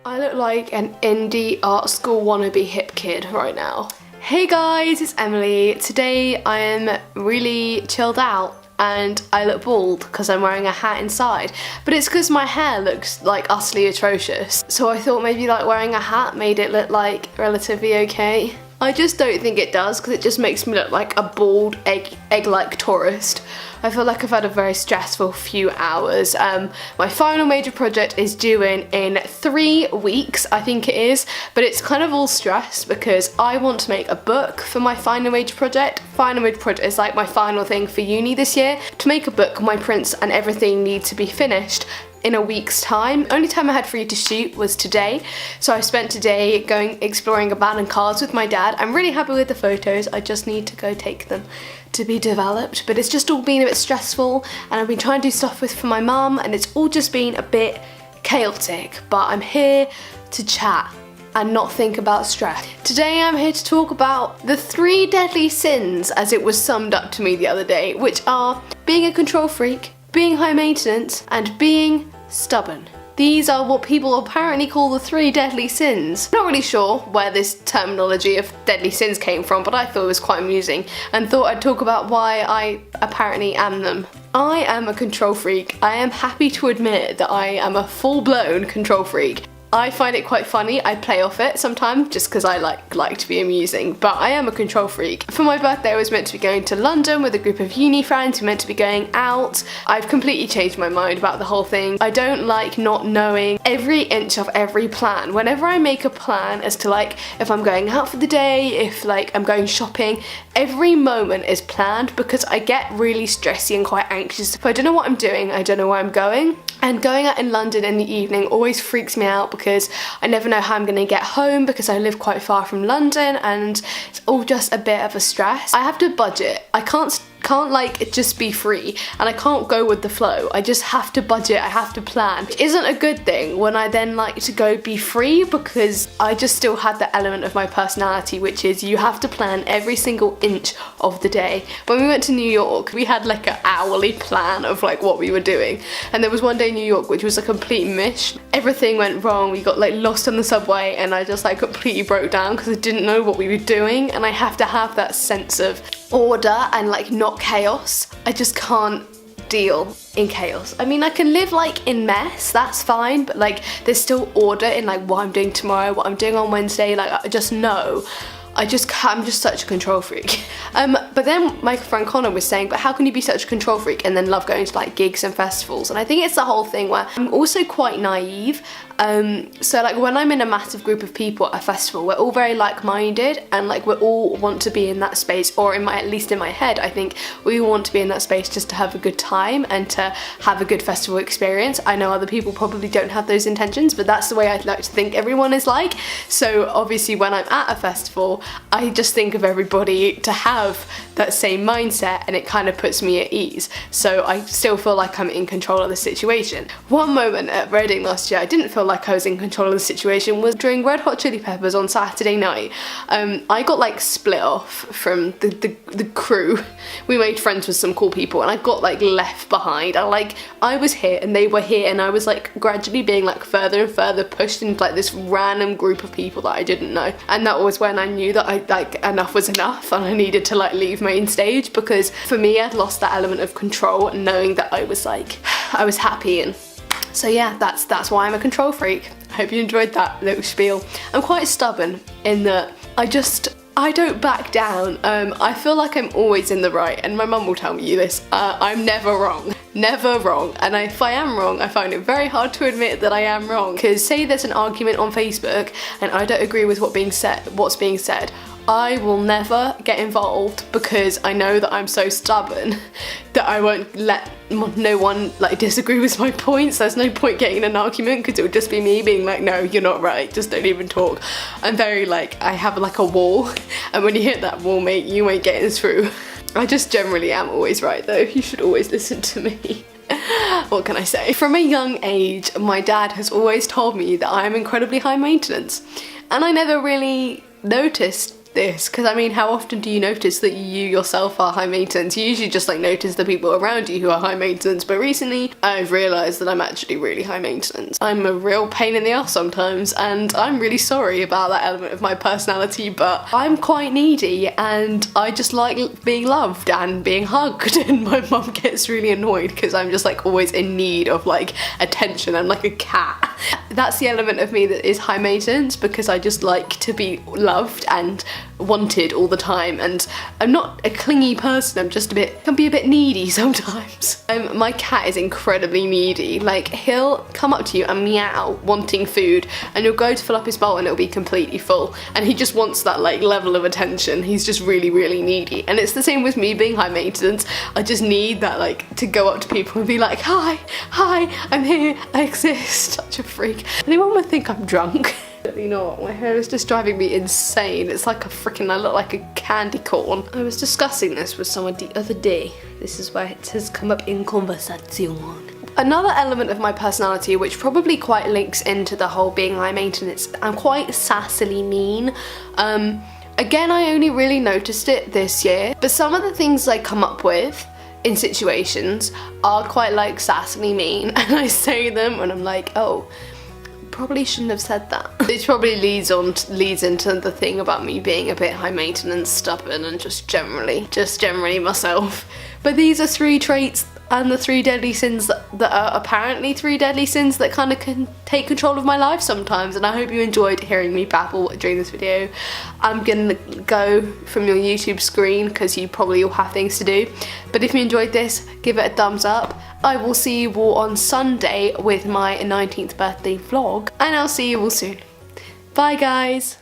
I look like an indie art school wannabe hip kid right now. Hey guys, it's Emily. Today I am really chilled out and I look bald because I'm wearing a hat inside, but it's because my hair looks like utterly atrocious. So I thought maybe like wearing a hat made it look like relatively okay. I just don't think it does because it just makes me look like a bald egg-like tourist. I feel like I've had a very stressful few hours. My final major project is due in 3 weeks, I think it is, but it's kind of all stress because I want to make a book for my final major project. Final major project is like my final thing for uni this year. To make a book, my prints and everything need to be finished in a week's time. Only time I had free to shoot was today, so I spent today going exploring abandoned cars with my dad. I'm really happy with the photos, I just need to go take them to be developed, but it's just all been a bit stressful and I've been trying to do stuff for my mum and it's all just been a bit chaotic, but I'm here to chat and not think about stress. Today I'm here to talk about the 3 deadly sins as it was summed up to me the other day, which are being a control freak, being high maintenance, and being stubborn. These are what people apparently call the 3 deadly sins. I'm not really sure where this terminology of deadly sins came from, but I thought it was quite amusing and thought I'd talk about why I apparently am them. I am a control freak. I am happy to admit that I am a full-blown control freak. I find it quite funny. I play off it sometimes just because I like to be amusing, but I am a control freak. For my birthday I was meant to be going to London with a group of uni friends. We were meant to be going out. I've completely changed my mind about the whole thing. I don't like not knowing every inch of every plan. Whenever I make a plan as to like if I'm going out for the day, if like I'm going shopping, every moment is planned because I get really stressy and quite anxious. If I don't know what I'm doing, I don't know where I'm going. And going out in London in the evening always freaks me out because I never know how I'm going to get home because I live quite far from London and it's all just a bit of a stress. I have to budget. I can't like just be free and I can't go with the flow. I just have to budget, I have to plan. It isn't a good thing when I then like to go be free because I just still had the element of my personality, which is you have to plan every single inch of the day. When we went to New York, we had like an hourly plan of like what we were doing, and there was one day in New York which was a complete mish. Everything went wrong. We got like lost on the subway and I just like completely broke down because I didn't know what we were doing, and I have to have that sense of order and like not chaos. I just can't deal in chaos. I mean, I can live like in mess, that's fine, but like there's still order in like what I'm doing tomorrow, what I'm doing on Wednesday. Like I just know. I'm just such a control freak. But then my friend Connor was saying, but how can you be such a control freak and then love going to like gigs and festivals? And I think it's the whole thing where I'm also quite naive. So like when I'm in a massive group of people at a festival, we're all very like-minded and like we all want to be in that space, or at least in my head, I think we all want to be in that space just to have a good time and to have a good festival experience. I know other people probably don't have those intentions, but that's the way I'd like to think everyone is like. So obviously when I'm at a festival, I just think of everybody to have that same mindset and it kind of puts me at ease. So I still feel like I'm in control of the situation. One moment at Reading last year, I didn't feel like I was in control of the situation was during Red Hot Chili Peppers on Saturday night. I got like split off from the crew. We made friends with some cool people and I got like left behind. I was here and they were here and I was like gradually being like further and further pushed into like this random group of people that I didn't know. And that was when I knew that I like enough was enough and I needed to like leave main stage, because for me I'd lost that element of control and knowing that I was happy. And so yeah, that's why I'm a control freak. I hope you enjoyed that little spiel. I'm quite stubborn in that I don't back down. I feel like I'm always in the right, and my mum will tell me this. I'm never wrong. Never wrong. And if I am wrong, I find it very hard to admit that I am wrong. Because say there's an argument on Facebook and I don't agree with what's being said, I will never get involved because I know that I'm so stubborn that I won't let no one like disagree with my points. There's no point getting in an argument because it would just be me being like, no, you're not right, just don't even talk. I'm very like, I have like a wall, and when you hit that wall, mate, you ain't getting through. I just generally am always right though. You should always listen to me. What can I say? From a young age, my dad has always told me that I am incredibly high maintenance, and I never really noticed this, because I mean, how often do you notice that you yourself are high maintenance? You usually just like notice the people around you who are high maintenance, but recently I've realised that I'm actually really high maintenance. I'm a real pain in the ass sometimes, and I'm really sorry about that element of my personality, but I'm quite needy and I just like being loved and being hugged, and my mum gets really annoyed because I'm just like always in need of like attention. I'm like a cat. That's the element of me that is high maintenance, because I just like to be loved and wanted all the time, and I'm not a clingy person, I'm just can be a bit needy sometimes. My cat is incredibly needy. Like, he'll come up to you and meow wanting food, and you'll go to fill up his bowl and it'll be completely full, and he just wants that like level of attention. He's just really, really needy. And it's the same with me being high maintenance. I just need that, like, to go up to people and be like, hi, I'm here, I exist. Such a freak. Anyone would think I'm drunk. You know what, my hair is just driving me insane. It's like I look like a candy corn. I was discussing this with someone the other day. This is why it has come up in conversation. Another element of my personality, which probably quite links into the whole being high maintenance, I'm quite sassily mean. Again, I only really noticed it this year, but some of the things I come up with in situations are quite like sassily mean, and I say them and I'm like, oh, probably shouldn't have said that. It probably leads into the thing about me being a bit high maintenance, stubborn, and just generally myself. But these are 3 traits and the 3 deadly sins that are apparently 3 deadly sins that kind of can take control of my life sometimes, and I hope you enjoyed hearing me babble during this video. I'm gonna go from your YouTube screen because you probably all have things to do, but if you enjoyed this, give it a thumbs up. I will see you all on Sunday with my 19th birthday vlog, and I'll see you all soon. Bye guys!